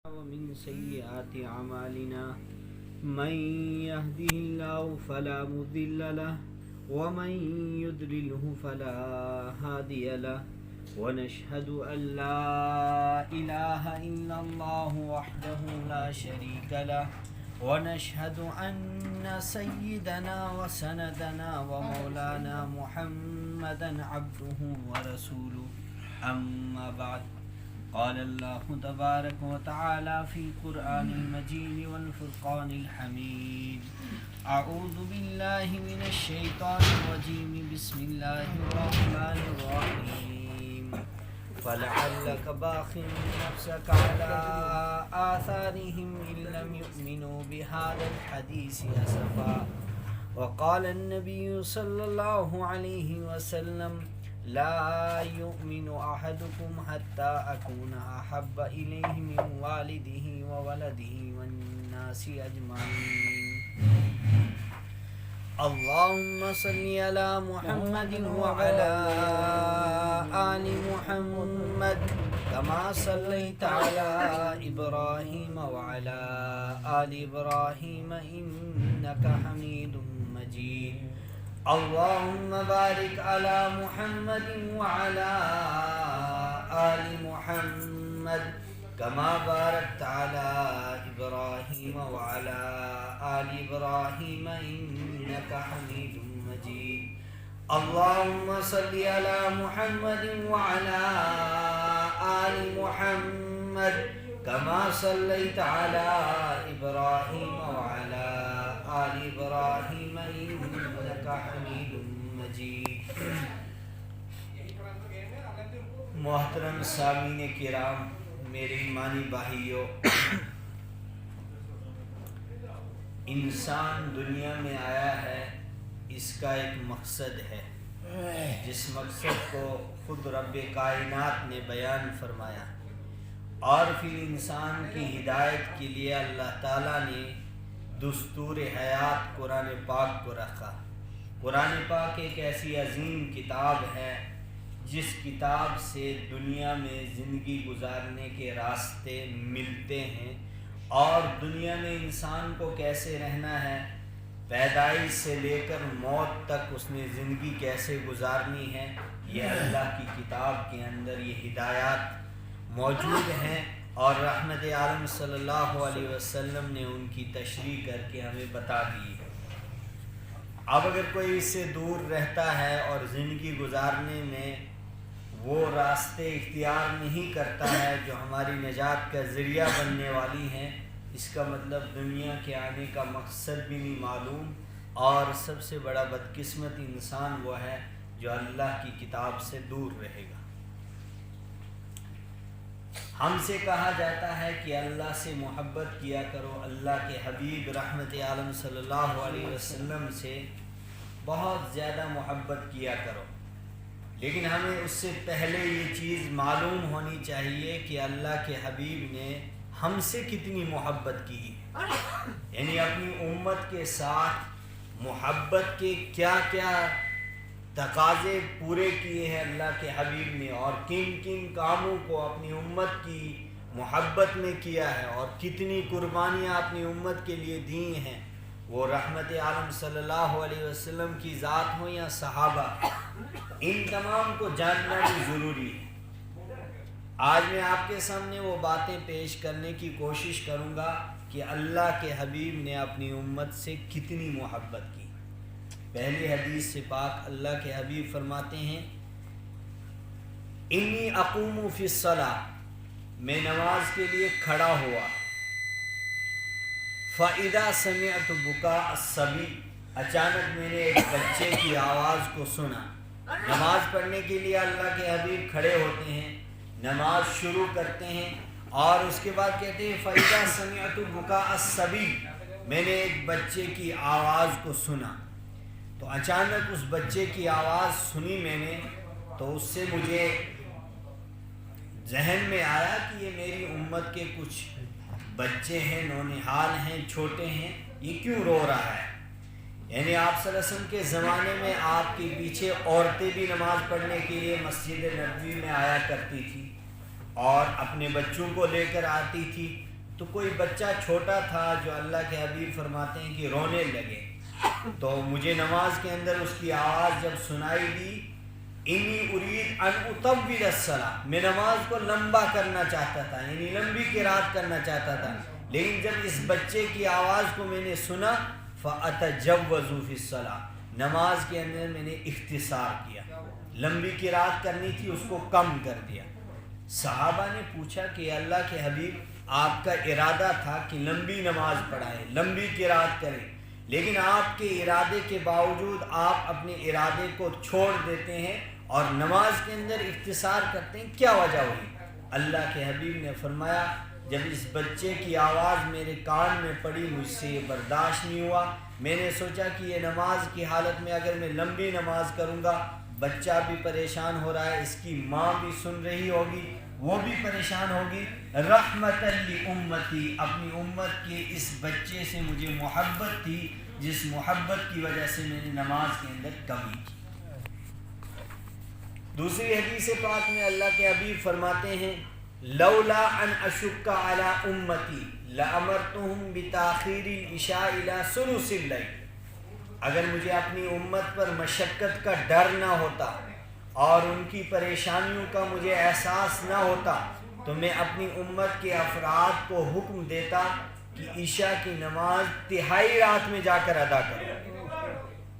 ومن سيئات أعمالنا من يهده الله فلا مضل له ومن يضلله فلا هادي له ونشهد أن لا إله إلا الله وحده لا شريك له ونشهد أن سيدنا وسندنا ومولانا محمدا عبده ورسوله أما بعد قال الله تبارك وتعالى في القرآن المجيد والفرقان الحميد أعوذ بالله من الشيطان الرجيم بسم الله الرحمن الرحيم فلعلك باخع نفسك على آثارهم إن لم يؤمنوا بهذا الحديث أسفا وقال النبي صلى الله عليه وسلم لا يؤمن أحدكم حتى أكون أحب إليه من والده وولده والناس أجمعين اللهم صل على محمد وعلى آل محمد كما صليت على إبراهيم وعلى آل إبراهيم إنك حميد مجيد اللهم بارك على محمد وعلى آل محمد كما باركت على إبراهيم وعلى آل إبراهيم إنك حميد مجيد اللهم صل على محمد وعلى آل محمد كما صليت على إبراهيم وعلى آل إبراهيم إنك حميد مجيد محترم سامعین کرام، میرے ایمانی بھائیوں، انسان دنیا میں آیا ہے، اس کا ایک مقصد ہے، جس مقصد کو خود رب کائنات نے بیان فرمایا، اور پھر انسان کی ہدایت کے لیے اللہ تعالیٰ نے دستور حیات قرآن پاک کو رکھا۔ قرآن پاک ایک ایسی عظیم کتاب ہے جس کتاب سے دنیا میں زندگی گزارنے کے راستے ملتے ہیں، اور دنیا میں انسان کو کیسے رہنا ہے، پیدائش سے لے کر موت تک اس نے زندگی کیسے گزارنی ہے، یہ اللہ کی کتاب کے اندر یہ ہدایات موجود ہیں، اور رحمت عالم صلی اللہ علیہ وسلم نے ان کی تشریح کر کے ہمیں بتا دی ہے۔ اب اگر کوئی اس سے دور رہتا ہے اور زندگی گزارنے میں وہ راستے اختیار نہیں کرتا ہے جو ہماری نجات کا ذریعہ بننے والی ہیں، اس کا مطلب دنیا کے آنے کا مقصد بھی نہیں معلوم، اور سب سے بڑا بدقسمت انسان وہ ہے جو اللہ کی کتاب سے دور رہے گا۔ ہم سے کہا جاتا ہے کہ اللہ سے محبت کیا کرو، اللہ کے حبیب رحمت عالم صلی اللہ علیہ وسلم سے بہت زیادہ محبت کیا کرو، لیکن ہمیں اس سے پہلے یہ چیز معلوم ہونی چاہیے کہ اللہ کے حبیب نے ہم سے کتنی محبت کی، یعنی اپنی امت کے ساتھ محبت کے کیا کیا تقاضے پورے کیے ہیں اللہ کے حبیب نے، اور کن کن کاموں کو اپنی امت کی محبت میں کیا ہے، اور کتنی قربانیاں اپنی امت کے لیے دی ہیں، وہ رحمت عالم صلی اللہ علیہ وسلم کی ذات ہو یا صحابہ، ان تمام کو جاننا بھی ضروری ہے۔ آج میں آپ کے سامنے وہ باتیں پیش کرنے کی کوشش کروں گا کہ اللہ کے حبیب نے اپنی امت سے کتنی محبت کی۔ پہلی حدیث سے پاک اللہ کے حبیب فرماتے ہیں، انی اقوم فی الصلاۃ، میں نماز کے لیے کھڑا ہوا، فاذا سمعت بکاء الصبی، اچانک میں نے ایک بچے کی آواز کو سنا۔ نماز پڑھنے کے لیے اللہ کے حبیب کھڑے ہوتے ہیں، نماز شروع کرتے ہیں، اور اس کے بعد کہتے ہیں فاذا سمعت بکاء الصبی، میں نے ایک بچے کی آواز کو سنا۔ تو اچانک اس بچے کی آواز سنی میں نے، تو اس سے مجھے ذہن میں آیا کہ یہ میری امت کے کچھ بچے ہیں، نونہال ہیں، چھوٹے ہیں، یہ کیوں رو رہا ہے؟ یعنی آپ صلی اللہ علیہ وسلم کے زمانے میں آپ کے پیچھے عورتیں بھی نماز پڑھنے کے لیے مسجد نبوی میں آیا کرتی تھی اور اپنے بچوں کو لے کر آتی تھی، تو کوئی بچہ چھوٹا تھا جو اللہ کے حبیب فرماتے ہیں کہ رونے لگے، تو مجھے نماز کے اندر اس کی آواز جب سنائی دی، انی ارید ان اطول الصلاۃ، میں نماز کو لمبا کرنا چاہتا تھا، یعنی لمبی قرات کرنا چاہتا تھا، لیکن جب اس بچے کی آواز کو میں نے سنا فاتجوز فی الصلاۃ، نماز کے اندر میں نے اختصار کیا، لمبی قرات کرنی تھی اس کو کم کر دیا۔ صحابہ نے پوچھا کہ اللہ کے حبیب آپ کا ارادہ تھا کہ لمبی نماز پڑھائیں، لمبی قرات کریں، لیکن آپ کے ارادے کے باوجود آپ اپنے ارادے کو چھوڑ دیتے ہیں اور نماز کے اندر اختصار کرتے ہیں، کیا وجہ ہوئی؟ اللہ کے حبیب نے فرمایا جب اس بچے کی آواز میرے کان میں پڑی مجھ سے یہ برداشت نہیں ہوا، میں نے سوچا کہ یہ نماز کی حالت میں اگر میں لمبی نماز کروں گا بچہ بھی پریشان ہو رہا ہے، اس کی ماں بھی سن رہی ہوگی، وہ بھی پریشان ہوگی، رحمت لامتی، اپنی امت کے اس بچے سے مجھے محبت تھی جس محبت کی وجہ سے میں نے نماز کے اندر کمی کی۔ دوسری حدیث پاک میں اللہ کے حبیب فرماتے ہیں لولا ان اشک علی امتی لامرتهم بتاخیر العشاء الى ثلث اللیل، اگر مجھے اپنی امت پر مشقت کا ڈر نہ ہوتا اور ان کی پریشانیوں کا مجھے احساس نہ ہوتا تو میں اپنی امت کے افراد کو حکم دیتا کہ عشاء کی نماز تہائی رات میں جا کر ادا کرو۔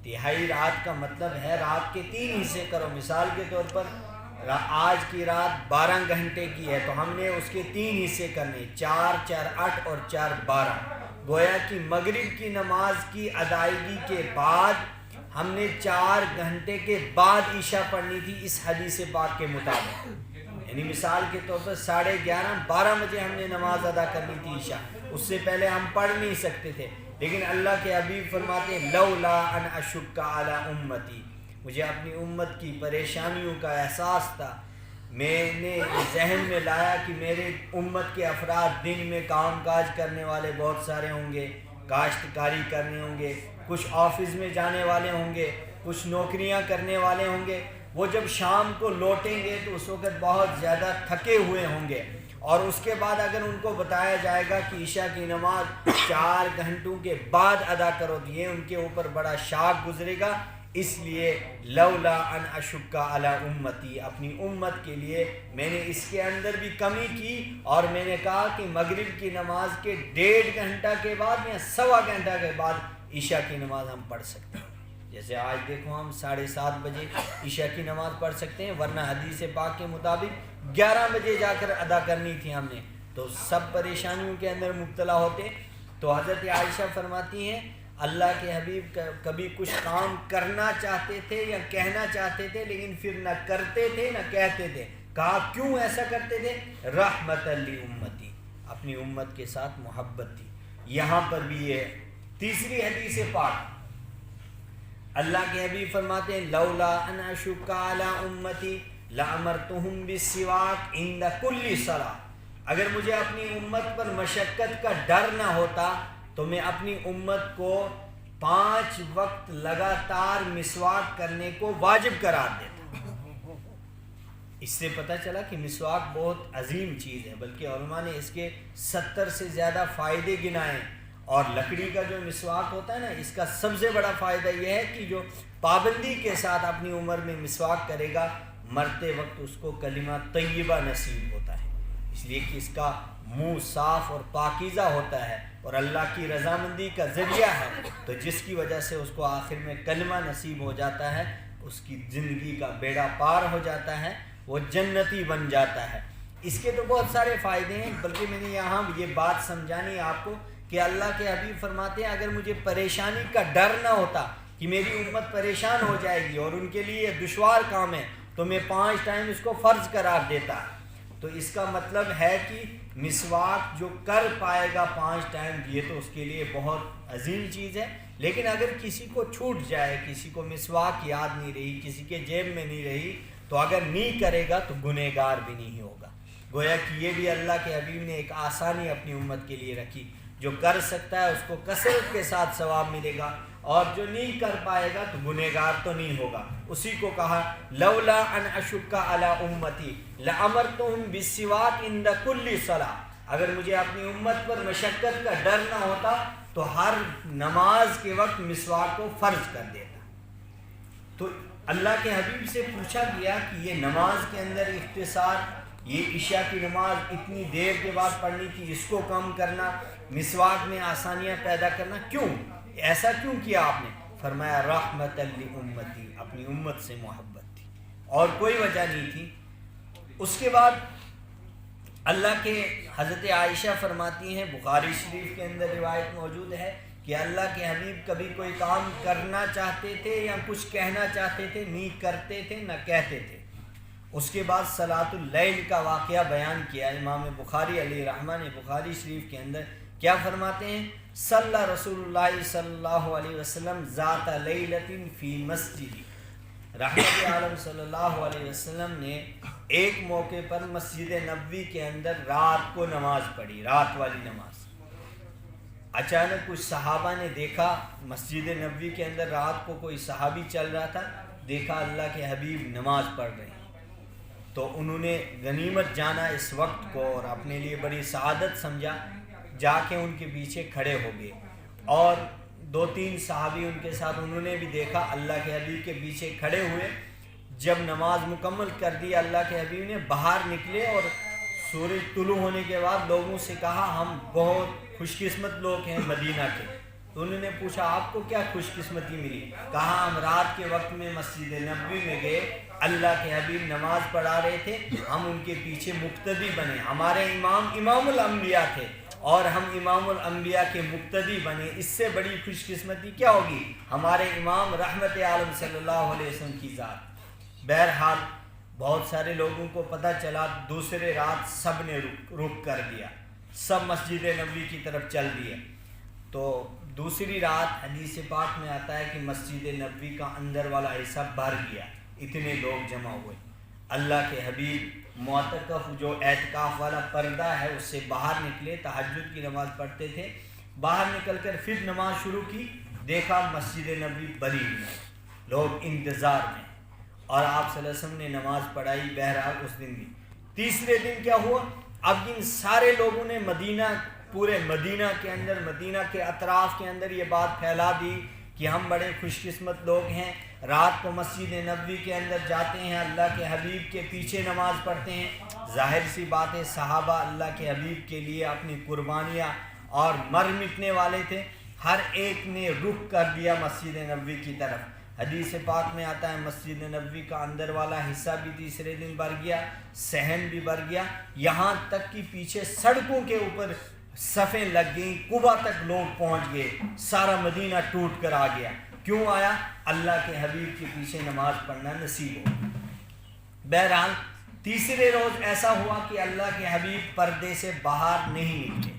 تہائی رات کا مطلب ہے رات کے 3 حصے کرو، مثال کے طور پر آج کی رات 12 گھنٹے کی ہے تو ہم نے اس کے 3 حصے کرنے، 4 4 8 اور 4 12، گویا کہ مغرب کی نماز کی ادائیگی کے بعد ہم نے 4 گھنٹے کے بعد عشاء پڑھنی تھی اس حدیث پاک کے مطابق، یعنی مثال کے طور پر 11:30 12 بجے ہم نے نماز ادا کرنی تھی عشاء، اس سے پہلے ہم پڑھ نہیں سکتے تھے، لیکن اللہ کے حبیب فرماتے ہیں لولا ان اشک علی امتی، مجھے اپنی امت کی پریشانیوں کا احساس تھا، میں نے ذہن میں لایا کہ میرے امت کے افراد دن میں کام کاج کرنے والے بہت سارے ہوں گے، کاشتکاری کرنے ہوں گے، کچھ آفس میں جانے والے ہوں گے، کچھ نوکریاں کرنے والے ہوں گے، وہ جب شام کو لوٹیں گے تو اس وقت بہت زیادہ تھکے ہوئے ہوں گے، اور اس کے بعد اگر ان کو بتایا جائے گا کہ عشاء کی نماز 4 گھنٹوں کے بعد ادا کرو تو یہ ان کے اوپر بڑا شاک گزرے گا، اس لیے لولا ان اشک علی امتی، اپنی امت کے لیے میں نے اس کے اندر بھی کمی کی اور میں نے کہا کہ مغرب کی نماز کے 1.5 گھنٹہ کے بعد یا 1.25 گھنٹہ کے بعد عشاء کی نماز ہم پڑھ سکتے ہیں، جیسے آج دیکھو ہم 7:30 بجے عشاء کی نماز پڑھ سکتے ہیں، ورنہ حدیث پاک کے مطابق 11 بجے جا کر ادا کرنی تھی ہم نے، تو سب پریشانیوں کے اندر مبتلا ہوتے۔ تو حضرت عائشہ فرماتی ہیں اللہ کے حبیب کبھی کچھ کام کرنا چاہتے تھے یا کہنا چاہتے تھے لیکن پھر نہ کرتے تھے نہ کہتے تھے، کہا کیوں ایسا کرتے تھے؟ رحمت لامتی، اپنی امت کے ساتھ محبت تھی۔ یہاں پر بھی یہ تیسری حدیث پاک اللہ کے حبیب فرماتے ہیں لولا ان اشک علی امتی لامرتهم بالسواک عند کل صلاۃ، اگر مجھے اپنی امت پر مشقت کا ڈر نہ ہوتا تو میں اپنی امت کو 5 وقت لگاتار مسواک کرنے کو واجب قرار دیتا۔ اس سے پتہ چلا کہ مسواک بہت عظیم چیز ہے، بلکہ علماء نے اس کے 70 سے زیادہ فائدے گنائے، اور لکڑی کا جو مسواک ہوتا ہے نا، اس کا سب سے بڑا فائدہ یہ ہے کہ جو پابندی کے ساتھ اپنی عمر میں مسواک کرے گا مرتے وقت اس کو کلمہ طیبہ نصیب ہوتا ہے، اس لیے کہ اس کا منہ صاف اور پاکیزہ ہوتا ہے اور اللہ کی رضامندی کا ذریعہ ہے، تو جس کی وجہ سے اس کو آخر میں کلمہ نصیب ہو جاتا ہے، اس کی زندگی کا بیڑا پار ہو جاتا ہے، وہ جنتی بن جاتا ہے۔ اس کے تو بہت سارے فائدے ہیں، بلکہ میں نے یہاں یہ بات سمجھانی ہے آپ کو کہ اللہ کے حبیب فرماتے ہیں اگر مجھے پریشانی کا ڈر نہ ہوتا کہ میری امت پریشان ہو جائے گی اور ان کے لیے دشوار کام ہے تو میں 5 ٹائم اس کو فرض قرار دیتا۔ تو اس کا مطلب ہے کہ مسواک جو کر پائے گا 5 ٹائم یہ تو اس کے لیے بہت عظیم چیز ہے، لیکن اگر کسی کو چھوٹ جائے، کسی کو مسواک یاد نہیں رہی، کسی کے جیب میں نہیں رہی، تو اگر نہیں کرے گا تو گنہگار بھی نہیں ہوگا۔ گویا کہ یہ بھی اللہ کے حبیب نے ایک آسانی اپنی امت کے لیے رکھی، جو کر سکتا ہے اس کو کثرت کے ساتھ ثواب ملے گا، اور جو نہیں کر پائے گا تو گنہگار تو نہیں ہوگا۔ اسی کو کہا لولا ان اشک علی امتی لامرتهم بالسواک عند کل صلاۃ، اگر مجھے اپنی امت پر مشقت کا ڈر نہ ہوتا تو ہر نماز کے وقت مسواک کو فرض کر دیتا۔ تو اللہ کے حبیب سے پوچھا گیا کہ یہ نماز کے اندر اختصار، یہ عشاء کی نماز اتنی دیر کے بعد پڑھنی تھی، اس کو کم کرنا، مسواک میں آسانیاں پیدا کرنا، کیوں ایسا کیوں کیا آپ نے؟ فرمایا رحمت لامتی، اپنی امت سے محبت تھی اور کوئی وجہ نہیں تھی۔ اس کے بعد اللہ کے حضرت عائشہ فرماتی ہیں، بخاری شریف کے اندر روایت موجود ہے کہ اللہ کے حبیب کبھی کوئی کام کرنا چاہتے تھے یا کچھ کہنا چاہتے تھے، نہیں کرتے تھے نہ کہتے تھے۔ اس کے بعد صلاۃ اللیل کا واقعہ بیان کیا امام بخاری علیہ رحمہ نے بخاری شریف کے اندر، کیا فرماتے ہیں؟ صلی رسول اللہ صلی اللہ علیہ وسلم ذات لیلۃ فی مسجد، رحمت عالم صلی اللہ علیہ وسلم نے ایک موقع پر مسجد نبوی کے اندر رات کو نماز پڑھی، رات والی نماز۔ اچانک کچھ صحابہ نے دیکھا مسجد نبوی کے اندر رات کو کوئی صحابی چل رہا تھا، دیکھا اللہ کے حبیب نماز پڑھ رہے ہیں، تو انہوں نے غنیمت جانا اس وقت کو اور اپنے لیے بڑی سعادت سمجھا، جا کے ان کے پیچھے کھڑے ہو گئے، اور 2-3 صحابی ان کے ساتھ، انہوں نے بھی دیکھا اللہ کے حبیب کے پیچھے کھڑے ہوئے۔ جب نماز مکمل کر دی اللہ کے حبیب نے باہر نکلے اور سورج طلوع ہونے کے بعد لوگوں سے کہا ہم بہت خوش قسمت لوگ ہیں مدینہ کے۔ تو انہوں نے پوچھا آپ کو کیا خوش قسمتی ملی؟ کہا ہم رات کے وقت میں مسجد نبوی میں گئے، اللہ کے حبیب نماز پڑھا رہے تھے، ہم ان کے پیچھے مقتدی بنے، ہمارے امام امام الانبیاء تھے اور ہم امام الانبیاء کے مقتدی بنے، اس سے بڑی خوش قسمتی کیا ہوگی؟ ہمارے امام رحمت عالم صلی اللہ علیہ وسلم کی ذات۔ بہرحال بہت سارے لوگوں کو پتہ چلا، دوسرے رات سب نے رک کر دیا، سب مسجد نبوی کی طرف چل دیے۔ تو دوسری رات حدیث پاک میں آتا ہے کہ مسجد نبوی کا اندر والا حصہ بھر گیا، اتنے لوگ جمع ہوئے۔ اللہ کے حبیب معتکف جو اعتکاف والا پردہ ہے اس سے باہر نکلے، تہجد کی نماز پڑھتے تھے، باہر نکل کر پھر نماز شروع کی، دیکھا مسجد نبوی بھری ہوئی، لوگ انتظار میں، اور آپ صلی اللہ علیہ وسلم نے نماز پڑھائی۔ بہرحال اس دن بھی تیسرے دن کیا ہوا؟ اب ان سارے لوگوں نے مدینہ، پورے مدینہ کے اندر، مدینہ کے اطراف کے اندر یہ بات پھیلا دی کہ ہم بڑے خوش قسمت لوگ ہیں، رات کو مسجد نبوی کے اندر جاتے ہیں، اللہ کے حبیب کے پیچھے نماز پڑھتے ہیں۔ ظاہر سی بات ہے صحابہ اللہ کے حبیب کے لیے اپنی قربانیاں اور مر مٹنے والے تھے، ہر ایک نے رخ کر دیا مسجد نبوی کی طرف۔ حدیث پاک میں آتا ہے مسجد نبوی کا اندر والا حصہ بھی تیسرے دن بھر گیا، صحن بھی بھر گیا، یہاں تک کہ پیچھے سڑکوں کے اوپر صفیں لگ گئیں، قبا تک لوگ پہنچ گئے، سارا مدینہ ٹوٹ کر آ گیا۔ کیوں آیا؟ اللہ کے حبیب کے پیچھے نماز پڑھنا نصیب ہو۔ بہرحال تیسرے روز ایسا ہوا کہ اللہ کے حبیب پردے سے باہر نہیں نکلے۔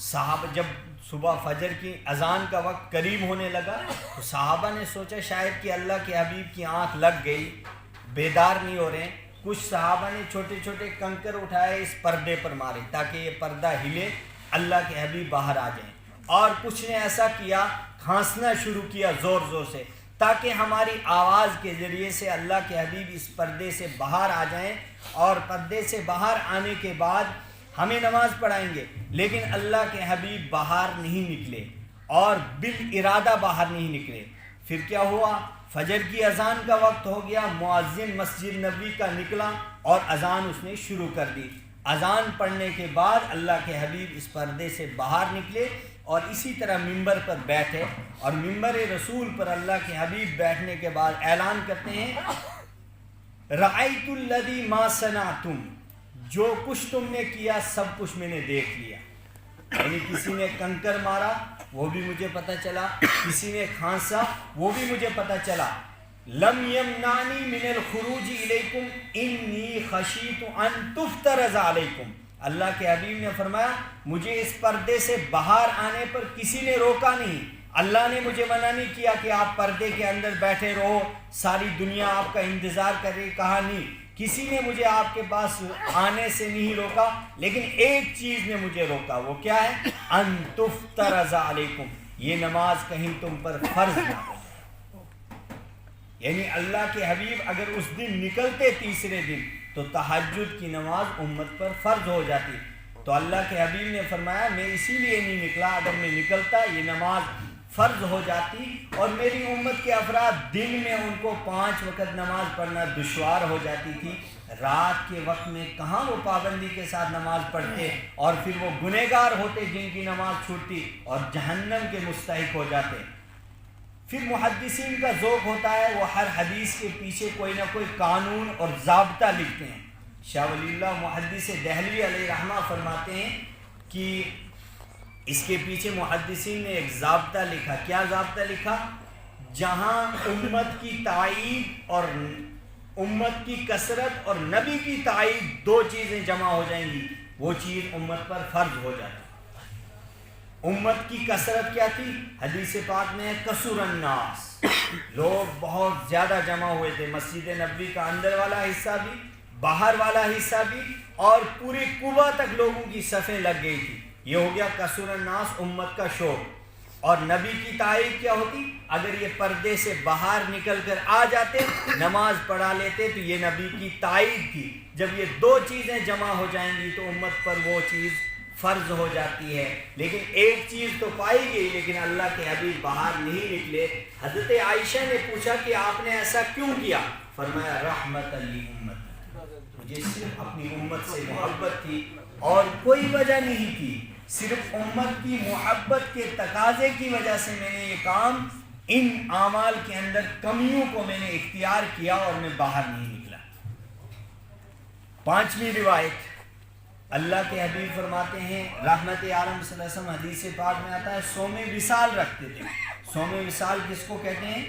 صحابہ جب صبح فجر کی اذان کا وقت قریب ہونے لگا تو صحابہ نے سوچا شاید کہ اللہ کے حبیب کی آنکھ لگ گئی، بیدار نہیں ہو رہے ہیں۔ کچھ صحابہ نے چھوٹے چھوٹے کنکر اٹھائے، اس پردے پر مارے تاکہ یہ پردہ ہلے، اللہ کے حبیب باہر آ جائیں، اور کچھ نے ایسا کیا کھانسنا شروع کیا زور زور سے تاکہ ہماری آواز کے ذریعے سے اللہ کے حبیب اس پردے سے باہر آ جائیں، اور پردے سے باہر آنے کے بعد ہمیں نماز پڑھائیں گے۔ لیکن اللہ کے حبیب باہر نہیں نکلے اور بالارادہ باہر نہیں نکلے۔ پھر کیا ہوا؟ فجر کی اذان کا وقت ہو گیا، مؤذن مسجد نبوی کا نکلا اور اذان اس نے شروع کر دی۔ اذان پڑھنے کے بعد اللہ کے حبیب اس پردے سے باہر نکلے اور اسی طرح ممبر پر بیٹھے، اور ممبر رسول پر اللہ کے حبیب بیٹھنے کے بعد اعلان کرتے ہیں رأیت الذی ما صنعتم، جو کچھ تم نے کیا سب کچھ میں نے دیکھ لیا۔ یعنی کسی نے کنکر مارا وہ بھی مجھے پتہ چلا، کسی نے کھانسا وہ بھی مجھے پتہ چلا۔ لم یمنعنی من الخروج الیکم انی خشیت ان تفترض علیکم، اللہ کے حبیب نے فرمایا مجھے اس پردے سے باہر آنے پر کسی نے روکا نہیں، اللہ نے مجھے منع نہیں کیا کہ آپ پردے کے اندر بیٹھے رہو، ساری دنیا آپ کا انتظار کر رہی، کہا نہیں، کسی نے مجھے آپ کے پاس آنے سے نہیں روکا، لیکن ایک چیز نے مجھے روکا، وہ کیا ہے؟ ان تفترض علیکم، یہ نماز کہیں تم پر فرض نہ ہو جائے۔ یعنی اللہ کے حبیب اگر اس دن نکلتے تیسرے دن تو تہجد کی نماز امت پر فرض ہو جاتی۔ تو اللہ کے حبیب نے فرمایا میں اسی لیے نہیں نکلا، اگر میں نکلتا یہ نماز فرض ہو جاتی اور میری امت کے افراد دن میں ان کو 5 وقت نماز پڑھنا دشوار ہو جاتی تھی، رات کے وقت میں کہاں وہ پابندی کے ساتھ نماز پڑھتے اور پھر وہ گنہگار ہوتے جن کی نماز چھوٹتی اور جہنم کے مستحق ہو جاتے۔ پھر محدثین کا ذوق ہوتا ہے، وہ ہر حدیث کے پیچھے کوئی نہ کوئی قانون اور ضابطہ لکھتے ہیں۔ شاہ ولی اللہ محدث دہلوی علیہ رحمہ فرماتے ہیں کہ اس کے پیچھے محدثین نے ایک ضابطہ لکھا۔ کیا ضابطہ لکھا؟ جہاں امت کی تائید اور امت کی کثرت اور نبی کی تائید 2 چیزیں جمع ہو جائیں گی، وہ چیز امت پر فرض ہو جاتی۔ امت کی کثرت کیا تھی؟ حدیث پاک میں کثر الناس، لوگ بہت زیادہ جمع ہوئے تھے، مسجد نبوی کا اندر والا حصہ بھی، باہر والا حصہ بھی، اور پوری قبا تک لوگوں کی صفیں لگ گئی تھی۔ یہ ہو گیا کثر الناس، امت کا شوق۔ اور نبی کی تائید کیا ہوتی؟ اگر یہ پردے سے باہر نکل کر آ جاتے، نماز پڑھا لیتے، تو یہ نبی کی تائید تھی۔ جب یہ 2 چیزیں جمع ہو جائیں گی تو امت پر وہ چیز فرض ہو جاتی ہے۔ لیکن ایک چیز تو پائی گئی، لیکن اللہ کے حبیب باہر نہیں نکلے۔ حضرت عائشہ نے پوچھا کہ آپ نے ایسا کیوں کیا؟ فرمایا رحمت لامت، مجھے صرف اپنی امت سے محبت تھی اور کوئی وجہ نہیں تھی، صرف امت کی محبت کے تقاضے کی وجہ سے میں نے یہ کام، ان اعمال کے اندر کمیوں کو میں نے اختیار کیا اور میں باہر نہیں نکلا۔ 5ویں روایت، اللہ کے حبیب فرماتے ہیں، رحمت عالم صلی اللہ علیہ وسلم حدیث پاک میں آتا ہے، صوم وصال رکھتے تھے۔ صوم وصال کس کو کہتے ہیں؟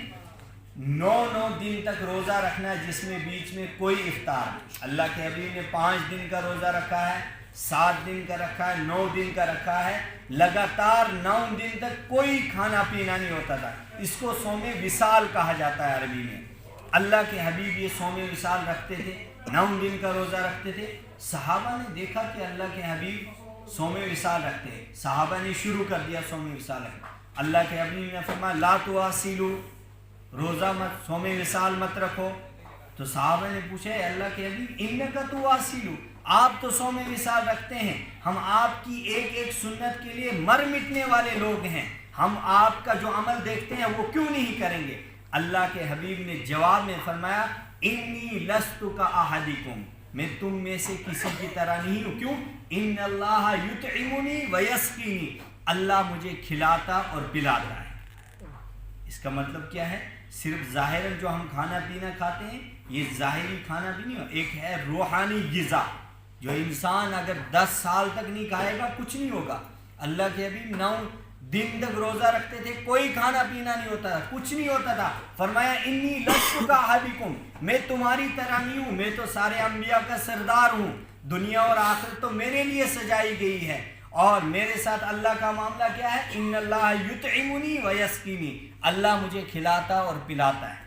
9 دن تک روزہ رکھنا جس میں بیچ میں کوئی افطار نہیں۔ اللہ کے حبیب نے 5 دن کا روزہ رکھا ہے، 7 دن کا رکھا ہے، 9 دن کا رکھا ہے، لگاتار 9 دن تک کوئی کھانا پینا نہیں ہوتا تھا۔ اس کو صوم وصال کہا جاتا ہے عربی میں۔ اللہ کے حبیب یہ صوم وصال رکھتے تھے، 9 دن کا روزہ رکھتے تھے۔ صحابہ نے دیکھا کہ اللہ کے حبیب صوم وصال رکھتے ہیں، صحابہ نے شروع کر دیا صوم وصال رکھنا۔ اللہ کے حبیب نے فرمایا لا تواصلوا، روزہ مت، صوم وصال مت رکھو۔ تو صحابہ نے پوچھا اے اللہ کے حبیب انک تواصل، آپ تو صوم وصال رکھتے ہیں، ہم آپ کی ایک ایک سنت کے لیے مر مٹنے والے لوگ ہیں، ہم آپ کا جو عمل دیکھتے ہیں وہ کیوں نہیں کریں گے؟ اللہ کے حبیب نے جواب میں فرمایا انی لست کاحدکم، میں تم میں سے کسی کی طرح نہیں ہوں۔ کیوں؟ ان اللہ یطعمنی ویسقینی، اللہ مجھے کھلاتا اور پلاتا ہے۔ اس کا مطلب کیا ہے؟ صرف ظاہراً جو ہم کھانا پینا کھاتے ہیں یہ ظاہری کھانا بھی نہیں ہو، ایک ہے روحانی غذا جو انسان اگر 10 سال تک نہیں کھائے گا کچھ نہیں ہوگا۔ اللہ کے حبیب 9 دن تک روزہ رکھتے تھے، کوئی کھانا پینا نہیں ہوتا تھا، کچھ نہیں ہوتا تھا۔ فرمایا انی لست کاحدکم، میں تمہاری طرح نہیں ہوں، میں تو سارے انبیاء کا سردار ہوں، دنیا اور آخرت تو میرے لیے سجائی گئی ہے، اور میرے ساتھ اللہ کا معاملہ کیا ہے؟ ان اللہ یطعمنی ویسقینی، اللہ مجھے کھلاتا اور پلاتا ہے۔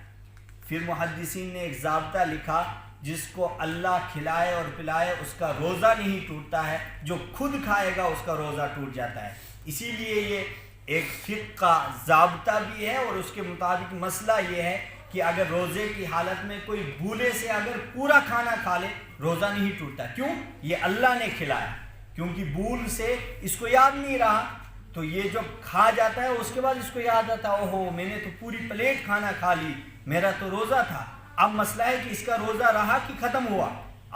پھر محدثین نے ایک ضابطہ لکھا، جس کو اللہ کھلائے اور پلائے اس کا روزہ نہیں ٹوٹتا ہے، جو خود کھائے گا اس کا روزہ ٹوٹ جاتا ہے۔ اسی لیے یہ ایک فقہ کا ضابطہ بھی ہے، اور اس کے مطابق مسئلہ یہ ہے کہ اگر روزے کی حالت میں کوئی بھولے سے اگر پورا کھانا کھا لے روزہ نہیں ٹوٹتا۔ کیوں؟ یہ اللہ نے کھلایا، کیونکہ بھول سے اس کو یاد نہیں رہا، تو یہ جو کھا جاتا ہے اس کے بعد اس کو یاد آتا اوہو میں نے تو پوری پلیٹ کھانا کھا لی، میرا تو روزہ تھا۔ اب مسئلہ ہے کہ اس کا روزہ رہا کہ ختم ہوا۔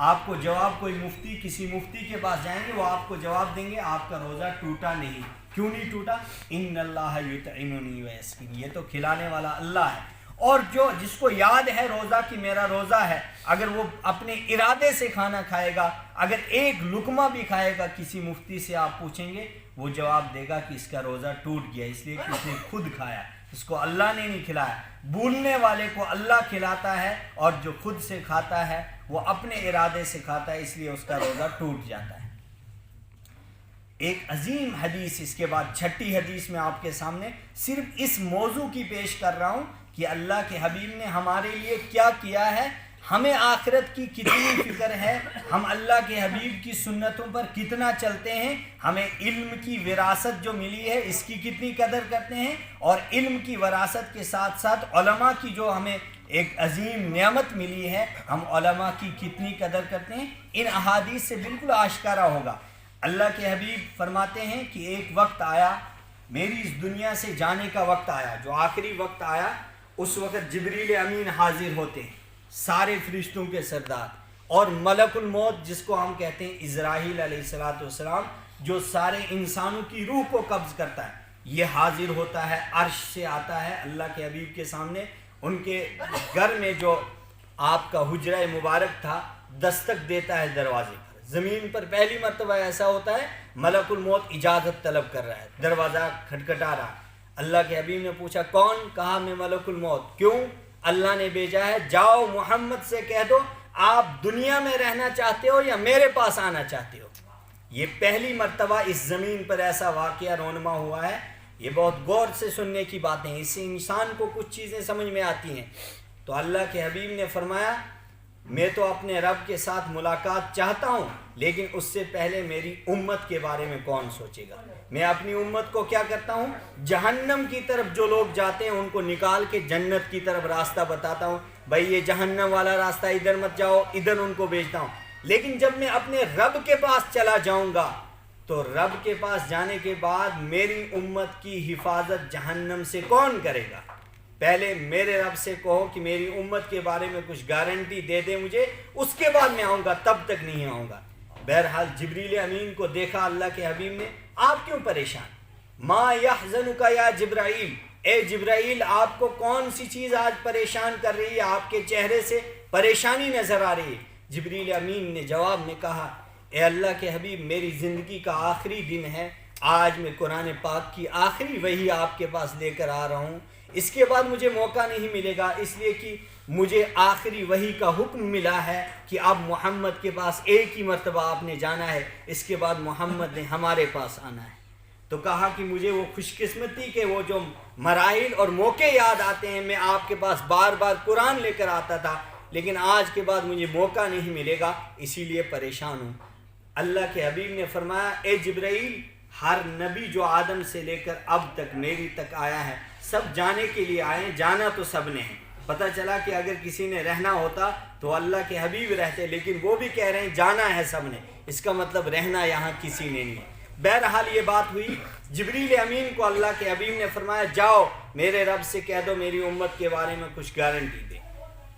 آپ کو جواب کوئی مفتی، کسی مفتی کے پاس جائیں گے، وہ آپ کو جواب دیں گے آپ کا روزہ ٹوٹا نہیں۔ کیوں نہیں ٹوٹا؟ ان اللہ یطعمنی ویسقینی، یہ تو کھلانے والا اللہ ہے۔ اور جس کو یاد ہے روزہ کہ میرا روزہ ہے، اگر وہ اپنے ارادے سے کھانا کھائے گا، اگر ایک لقمہ بھی کھائے گا، کسی مفتی سے آپ پوچھیں گے وہ جواب دے گا کہ اس کا روزہ ٹوٹ گیا، اس لیے کہ اس نے خود کھایا، اس کو اللہ نے نہیں کھلایا۔ بھولنے والے کو اللہ کھلاتا ہے، اور جو خود سے کھاتا ہے وہ اپنے ارادے سے کھاتا ہے، اس لیے اس کا روزہ ٹوٹ جاتا ہے۔ ایک عظیم حدیث اس کے بعد 6ٹھی حدیث میں آپ کے سامنے صرف اس موضوع کی پیش کر رہا ہوں کہ اللہ کے حبیب نے ہمارے لیے کیا کیا ہے، ہمیں آخرت کی کتنی فکر ہے، ہم اللہ کے حبیب کی سنتوں پر کتنا چلتے ہیں، ہمیں علم کی وراثت جو ملی ہے اس کی کتنی قدر کرتے ہیں، اور علم کی وراثت کے ساتھ ساتھ علماء کی جو ہمیں ایک عظیم نعمت ملی ہے، ہم علماء کی کتنی قدر کرتے ہیں۔ ان احادیث سے بالکل آشکارا ہوگا اللہ کے حبیب فرماتے ہیں کہ ایک وقت آیا، میری اس دنیا سے جانے کا وقت آیا، جو آخری وقت آیا، اس وقت جبریل امین حاضر ہوتے ہیں، سارے فرشتوں کے سردار، اور ملک الموت جس کو ہم کہتے ہیں عزرائیل علیہ السلام، جو سارے انسانوں کی روح کو قبض کرتا ہے، یہ حاضر ہوتا ہے، عرش سے آتا ہے اللہ کے حبیب کے سامنے، ان کے گھر میں جو آپ کا حجرہ مبارک تھا دستک دیتا ہے دروازے پر، زمین پر پہلی مرتبہ ایسا ہوتا ہے ملک الموت اجازت طلب کر رہا ہے، دروازہ کھٹکھٹا رہا ہے، اللہ کے حبیب نے پوچھا کون؟ کہا میں ملک الموت۔ کیوں؟ اللہ نے بھیجا ہے، جاؤ محمد سے کہہ دو آپ دنیا میں رہنا چاہتے ہو یا میرے پاس آنا چاہتے ہو۔ یہ پہلی مرتبہ اس زمین پر ایسا واقعہ رونما ہوا ہے، یہ بہت غور سے سننے کی باتیں ہیں، اس سے انسان کو کچھ چیزیں سمجھ میں آتی ہیں۔ تو اللہ کے حبیب نے فرمایا میں تو اپنے رب کے ساتھ ملاقات چاہتا ہوں، لیکن اس سے پہلے میری امت کے بارے میں کون سوچے گا؟ میں اپنی امت کو کیا کرتا ہوں؟ جہنم کی طرف جو لوگ جاتے ہیں ان کو نکال کے جنت کی طرف راستہ بتاتا ہوں، بھائی یہ جہنم والا راستہ ادھر مت جاؤ، ادھر ان کو بھیجتا ہوں۔ لیکن جب میں اپنے رب کے پاس چلا جاؤں گا تو رب کے پاس جانے کے بعد میری امت کی حفاظت جہنم سے کون کرے گا؟ پہلے میرے رب سے کہو کہ میری امت کے بارے میں کچھ گارنٹی دے دے مجھے، اس کے بعد میں آؤں گا، تب تک نہیں آؤں گا۔ بہرحال جبریل امین کو دیکھا اللہ کے حبیب نے، آپ کیوں پریشان؟ ما یحزنک یا جبرائیل، اے جبرائیل آپ کو کون سی چیز آج پریشان کر رہی ہے؟ آپ کے چہرے سے پریشانی نظر آ رہی ہے۔ جبریل امین نے جواب میں کہا اے اللہ کے حبیب میری زندگی کا آخری دن ہے، آج میں قرآن پاک کی آخری وحی آپ کے پاس لے کر آ رہا ہوں، اس کے بعد مجھے موقع نہیں ملے گا، اس لیے کہ مجھے آخری وحی کا حکم ملا ہے کہ اب محمد کے پاس ایک ہی مرتبہ آپ نے جانا ہے، اس کے بعد محمد نے ہمارے پاس آنا ہے۔ تو کہا کہ مجھے وہ خوش قسمتی کے وہ جو مراحل اور موقع یاد آتے ہیں، میں آپ کے پاس بار بار قرآن لے کر آتا تھا، لیکن آج کے بعد مجھے موقع نہیں ملے گا، اسی لیے پریشان ہوں۔ اللہ کے حبیب نے فرمایا اے جبرائیل ہر نبی جو آدم سے لے کر اب تک میری تک آیا ہے سب جانے کے لیے آئے، جانا تو سب نے ہے۔ پتہ چلا کہ اگر کسی نے رہنا ہوتا تو اللہ کے حبیب رہتے، لیکن وہ بھی کہہ رہے ہیں جانا ہے سب نے، اس کا مطلب رہنا یہاں کسی نے نہیں ہے۔ بہرحال یہ بات ہوئی، جبریل امین کو اللہ کے حبیب نے فرمایا جاؤ میرے رب سے کہہ دو میری امت کے بارے میں کچھ گارنٹی دے۔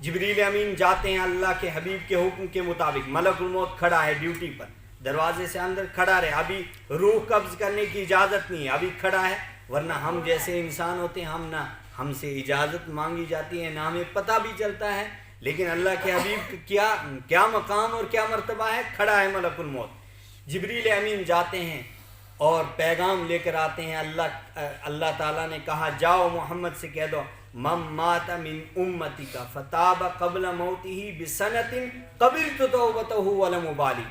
جبریل امین جاتے ہیں اللہ کے حبیب کے حکم کے مطابق، ملک الموت کھڑا ہے ڈیوٹی پر، دروازے سے اندر کھڑا رہے، ابھی روح قبض کرنے کی اجازت نہیں ہے، ابھی کھڑا ہے، ورنہ ہم جیسے انسان ہوتے ہیں ہم سے اجازت مانگی جاتی ہے، نہ ہمیں پتہ بھی چلتا ہے، لیکن اللہ کے حبیب کیا مقام اور کیا مرتبہ ہے، کھڑا ہے ملک الموت۔ جبریل امین جاتے ہیں اور پیغام لے کر آتے ہیں، اللہ تعالیٰ نے کہا جاؤ محمد سے کہہ دو من مات من امتک فتاب قبل موتہ بسنۃ قبلت توبتہ ولم ابالی،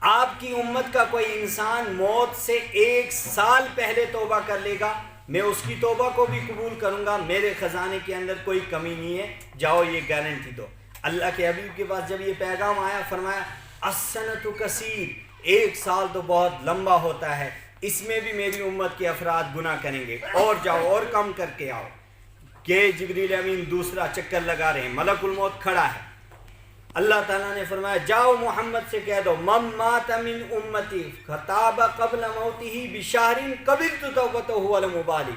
آپ کی امت کا کوئی انسان موت سے 1 سال پہلے توبہ کر لے گا، میں اس کی توبہ کو بھی قبول کروں گا، میرے خزانے کے اندر کوئی کمی نہیں ہے، جاؤ یہ گارنٹی دو۔ اللہ کے حبیب کے پاس جب یہ پیغام آیا فرمایا السنۃ کثیر، 1 سال تو بہت لمبا ہوتا ہے، اس میں بھی میری امت کے افراد گناہ کریں گے، اور جاؤ اور کم کر کے آؤ۔ کہ جبریل امین دوسرا چکر لگا رہے ہیں، ملک الموت کھڑا ہے، اللہ تعالیٰ نے فرمایا جاؤ محمد سے کہہ دو من مات من امتی فتاب قبل موتہ بشہر قبلت توبتہ ولم ابالی،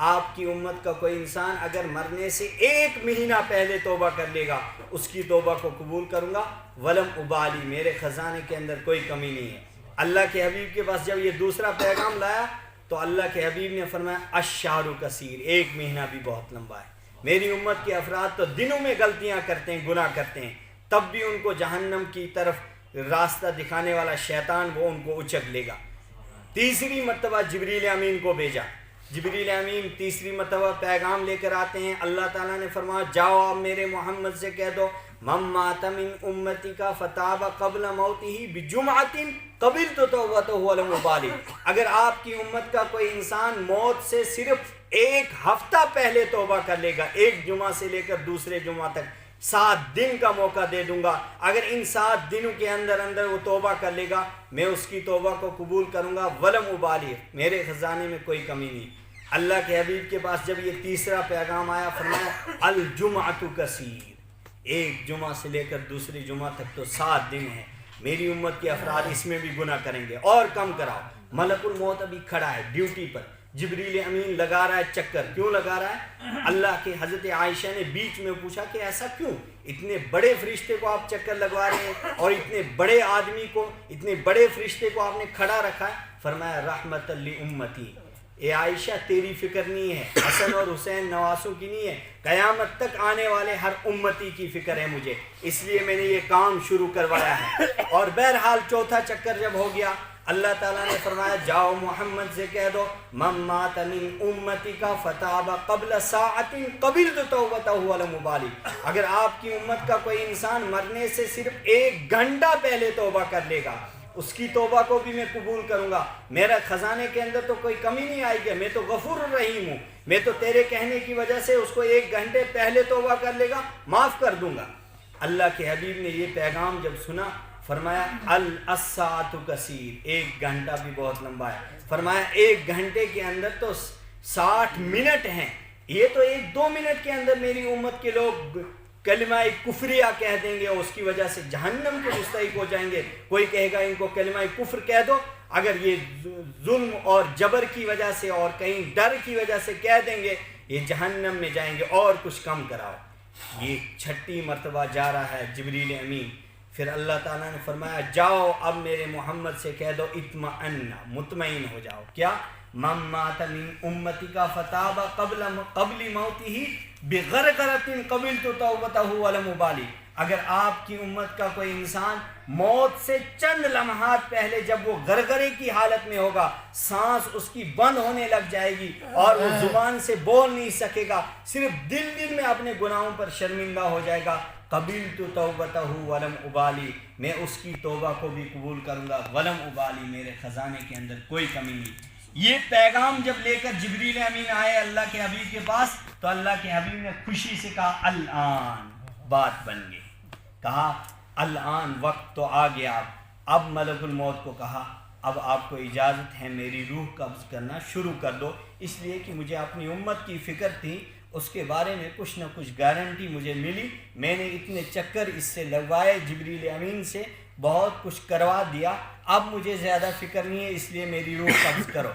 آپ کی امت کا کوئی انسان اگر مرنے سے 1 مہینہ پہلے توبہ کر لے گا اس کی توبہ کو قبول کروں گا، ولم ابالی میرے خزانے کے اندر کوئی کمی نہیں ہے۔ اللہ کے حبیب کے پاس جب یہ دوسرا پیغام لایا تو اللہ کے حبیب نے فرمایا الشہر کثیر، 1 مہینہ بھی بہت لمبا ہے، میری امت کے افراد تو دنوں میں غلطیاں کرتے ہیں، گناہ کرتے ہیں، تب بھی ان کو جہنم کی طرف راستہ دکھانے والا شیطان وہ ان کو اچک لے گا۔ تیسری مرتبہ جبریل امین کو بھیجا، جبریل امین تیسری مرتبہ پیغام لے کر آتے ہیں، اللہ تعالیٰ نے فرمایا جاؤ آپ میرے محمد سے کہہ دو من مات من امتی کا فتاب قبل موتہ بجمعۃ قبلت توبتہ ولم ابالی، اگر آپ کی امت کا کوئی انسان موت سے صرف 1 ہفتہ پہلے توبہ کر لے گا، 1 جمعہ سے لے کر دوسرے جمعہ تک 7 دن کا موقع دے دوں گا، اگر ان 7 دنوں کے اندر وہ توبہ کر لے گا میں اس کی توبہ کو قبول کروں گا، ولم ابالی میرے خزانے میں کوئی کمی نہیں۔ اللہ کے حبیب کے پاس جب یہ تیسرا پیغام آیا فرمایا الجمعۃ کثیر، 1 جمعہ سے لے کر دوسری جمعہ تک تو 7 دن ہے، میری امت کے افراد اس میں بھی گناہ کریں گے اور کم کراؤ. ملک الموت ابھی کھڑا ہے ڈیوٹی پر, جبریل امین لگا رہا ہے چکر. کیوں لگا رہا ہے؟ اللہ کے حضرت عائشہ نے بیچ میں پوچھا کہ ایسا کیوں, اتنے بڑے فرشتے کو آپ چکر لگوا رہے ہیں اور اتنے بڑے آدمی کو, اتنے بڑے فرشتے کو آپ نے کھڑا رکھا ہے. فرمایا رحمت لامتی, اے عائشہ تیری فکر نہیں ہے, حسن اور حسین نواسوں کی نہیں ہے, قیامت تک آنے والے ہر امتی کی فکر ہے مجھے, اس لیے میں نے یہ کام شروع کروایا ہے. اور بہرحال چوتھا چکر جب ہو گیا, اللہ تعالیٰ نے فرمایا جاؤ محمد سے کہہ دو من مات من امتی کا فتاب قبل ساعت قبلت توبتہ ولم ابالی, اگر آپ کی امت کا کوئی انسان مرنے سے صرف 1 گھنٹہ پہلے توبہ کر لے گا, اس کی توبہ کو بھی میں قبول کروں گا. میرا خزانے کے اندر تو کوئی کمی نہیں آئے گی, میں تو غفور الرحیم ہوں, میں تو تیرے کہنے کی وجہ سے اس کو 1 گھنٹے پہلے توبہ کر لے گا, معاف کر دوں گا. اللہ کے حبیب نے یہ پیغام جب سنا فرمایا الساعۃ کثیر, 1 گھنٹہ بھی بہت لمبا ہے. فرمایا 1 گھنٹے کے اندر تو 60 منٹ ہیں, یہ تو 1-2 منٹ کے اندر میری امت کے لوگ کلمہ کفریہ کہہ دیں گے, اس کی وجہ سے جہنم کے مستحق ہو جائیں گے. کوئی کہے گا ان کو کلمہ کفر کہہ دو, اگر یہ ظلم اور جبر کی وجہ سے اور کہیں ڈر کی وجہ سے کہہ دیں گے یہ جہنم میں جائیں گے, اور کچھ کم کراؤ. یہ 6ٹھی مرتبہ جا رہا ہے جبریل امین. پھر اللہ تعالیٰ نے فرمایا جاؤ اب میرے محمد سے کہہ دو اطمئن, مطمئن ہو جاؤ. کیا؟ من مات من امتی کا فتاب قبل موتہ بغرغرۃ قبلت توبتہ ولم ابالی, اگر آپ کی امت کا کوئی انسان موت سے چند لمحات پہلے جب وہ غرغرے کی حالت میں ہوگا, سانس اس کی بند ہونے لگ جائے گی اور وہ زبان سے بول نہیں سکے گا, صرف دل میں اپنے گناہوں پر شرمندہ ہو جائے گا, قبلت توبتہ ولم ابالی, میں اس کی توبہ کو بھی قبول کروں گا, ولم ابالی, میرے خزانے کے اندر کوئی کمی نہیں. یہ پیغام جب لے کر جبریل امین آئے اللہ کے حبیب کے پاس, تو اللہ کے حبیب نے خوشی سے کہا الآن بات بن گئی. کہا الآن وقت تو آ گیا. اب ملک الموت کو کہا اب آپ کو اجازت ہے میری روح قبض کرنا شروع کر دو, اس لیے کہ مجھے اپنی امت کی فکر تھی, اس کے بارے میں کچھ نہ کچھ گارنٹی مجھے ملی, میں نے اتنے چکر اس سے لگوائے جبریل امین سے, بہت کچھ کروا دیا, اب مجھے زیادہ فکر نہیں ہے, اس لیے میری روح قبض کرو.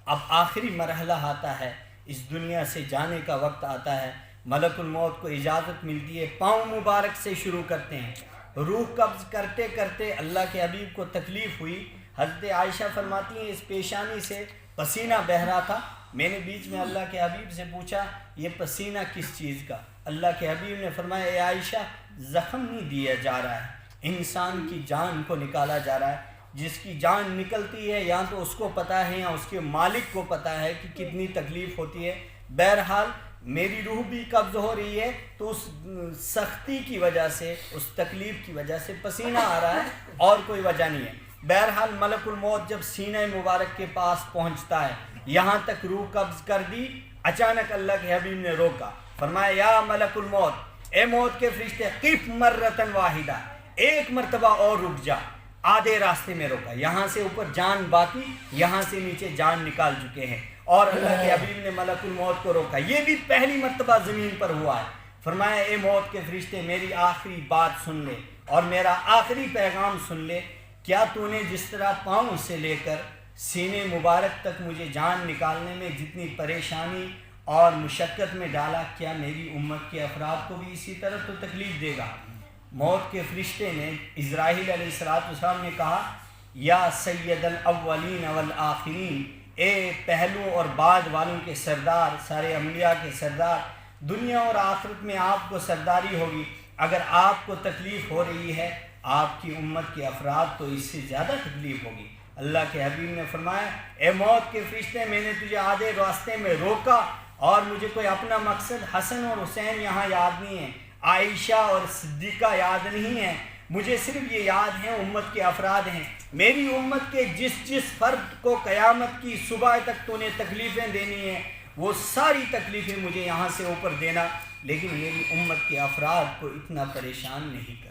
اب آخری مرحلہ آتا ہے, اس دنیا سے جانے کا وقت آتا ہے. ملک الموت کو اجازت ملتی ہے, پاؤں مبارک سے شروع کرتے ہیں. روح قبض کرتے کرتے اللہ کے حبیب کو تکلیف ہوئی. حضرت عائشہ فرماتی ہیں اس پیشانی سے پسینہ بہہ رہا تھا. میں نے بیچ میں اللہ کے حبیب سے پوچھا یہ پسینہ کس چیز کا؟ اللہ کے حبیب نے فرمایا اے عائشہ زخم نہیں دیا جا رہا ہے, انسان کی جان کو نکالا جا رہا ہے. جس کی جان نکلتی ہے یا تو اس کو پتہ ہے یا اس کے مالک کو پتہ ہے کہ کتنی تکلیف ہوتی ہے. بہرحال میری روح بھی قبض ہو رہی ہے, تو اس سختی کی وجہ سے, اس تکلیف کی وجہ سے پسینہ آ رہا ہے, اور کوئی وجہ نہیں ہے. بہرحال ملک الموت جب سینہ مبارک کے پاس پہنچتا ہے, یہاں تک روح قبض کر دی, اچانک اللہ کے حبیب نے روکا. فرمایا یا ملک الموت, اے موت کے فرشتے, قف مرتن واحدہ, 1 مرتبہ اور رک جا. آدھے راستے میں روکا, یہاں سے اوپر جان باقی, یہاں سے نیچے جان نکال چکے ہیں, اور اللہ کے حبیب نے ملک الموت کو روکا. یہ بھی پہلی مرتبہ زمین پر ہوا ہے. فرمایا اے موت کے فرشتے میری آخری بات سن لے اور میرا آخری پیغام سن لے. کیا تو نے جس طرح پاؤں سے لے کر سینے مبارک تک مجھے جان نکالنے میں جتنی پریشانی اور مشقت میں ڈالا, کیا میری امت کے افراد کو بھی اسی طرح تو تکلیف دے گا؟ موت کے فرشتے نے اسرائیل علیہ السلام نے کہا یا سید الاولین والآخرین, اے پہلو اور بعد والوں کے سردار, سارے انبیاء کے سردار, دنیا اور آخرت میں آپ کو سرداری ہوگی. اگر آپ کو تکلیف ہو رہی ہے, آپ کی امت کے افراد تو اس سے زیادہ تکلیف ہوگی. اللہ کے حبیب نے فرمایا اے موت کے فرشتے میں نے تجھے آدھے راستے میں روکا, اور مجھے کوئی اپنا مقصد حسن اور حسین یہاں یاد نہیں ہے, عائشہ اور صدیقہ یاد نہیں ہے, مجھے صرف یہ یاد ہیں امت کے افراد ہیں. میری امت کے جس فرد کو قیامت کی صبح تک تو نے تکلیفیں دینی ہیں, وہ ساری تکلیفیں مجھے یہاں سے اوپر دینا, لیکن میری امت کے افراد کو اتنا پریشان نہیں کرنا.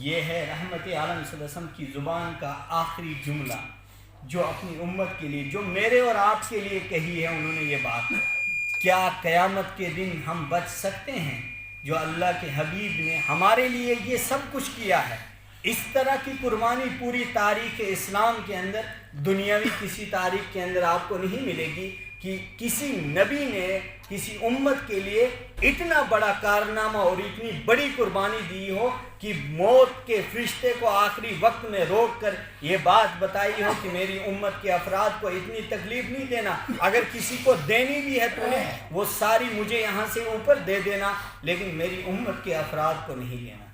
یہ ہے رحمت عالم صلی اللہ علیہ وسلم کی زبان کا آخری جملہ, جو اپنی امت کے لیے, جو میرے اور آپ کے لیے کہی ہے انہوں نے یہ بات. کیا قیامت کے دن ہم بچ سکتے ہیں؟ جو اللہ کے حبیب نے ہمارے لیے یہ سب کچھ کیا ہے، اس طرح کی قربانی پوری تاریخ اسلام کے اندر، دنیاوی کسی تاریخ کے اندر آپ کو نہیں ملے گی کہ کسی نبی نے کسی امت کے لیے اتنا بڑا کارنامہ اور اتنی بڑی قربانی دی ہو کہ موت کے فرشتے کو آخری وقت میں روک کر یہ بات بتائی ہو کہ میری امت کے افراد کو اتنی تکلیف نہیں دینا، اگر کسی کو دینی بھی ہے تو نے وہ ساری مجھے یہاں سے اوپر دے دینا، لیکن میری امت کے افراد کو نہیں لینا۔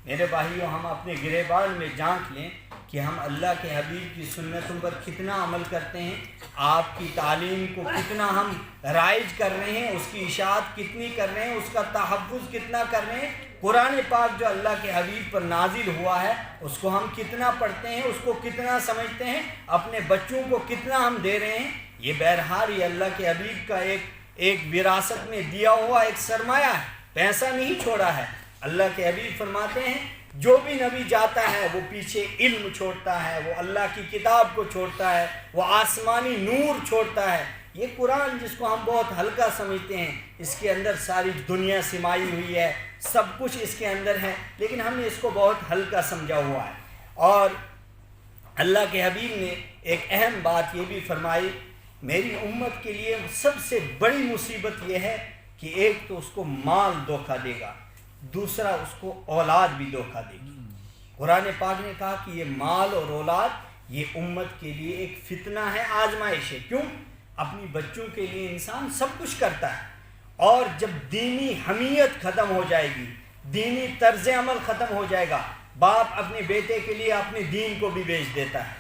میرے بھائیوں، ہم اپنے گریبان میں جھانک لیں کہ ہم اللہ کے حبیب کی سنتوں پر کتنا عمل کرتے ہیں، آپ کی تعلیم کو کتنا ہم رائج کر رہے ہیں، اس کی اشاعت کتنی کر رہے ہیں، اس کا تحفظ کتنا کر رہے ہیں، قرآن پاک جو اللہ کے حبیب پر نازل ہوا ہے اس کو ہم کتنا پڑھتے ہیں، اس کو کتنا سمجھتے ہیں، اپنے بچوں کو کتنا ہم دے رہے ہیں۔ یہ بہرحال یہ اللہ کے حبیب کا ایک وراثت میں دیا ہوا ایک سرمایہ ہے، پیسہ نہیں چھوڑا ہے۔ اللہ کے حبیب فرماتے ہیں جو بھی نبی جاتا ہے وہ پیچھے علم چھوڑتا ہے، وہ اللہ کی کتاب کو چھوڑتا ہے، وہ آسمانی نور چھوڑتا ہے۔ یہ قرآن جس کو ہم بہت ہلکا سمجھتے ہیں، اس کے اندر ساری دنیا سمائی ہوئی ہے، سب کچھ اس کے اندر ہے، لیکن ہم نے اس کو بہت ہلکا سمجھا ہوا ہے۔ اور اللہ کے حبیب نے ایک اہم بات یہ بھی فرمائی، میری امت کے لیے سب سے بڑی مصیبت یہ ہے کہ ایک تو اس کو مال دھوکہ دے گا، دوسرا اس کو اولاد بھی دھوکہ دے گی۔ قرآن پاک نے کہا کہ یہ مال اور اولاد یہ امت کے لیے ایک فتنہ ہے، آزمائش ہے۔ کیوں؟ اپنی بچوں کے لیے انسان سب کچھ کرتا ہے، اور جب دینی حمیت ختم ہو جائے گی، دینی طرز عمل ختم ہو جائے گا، باپ اپنے بیٹے کے لیے اپنے دین کو بھی بیچ دیتا ہے،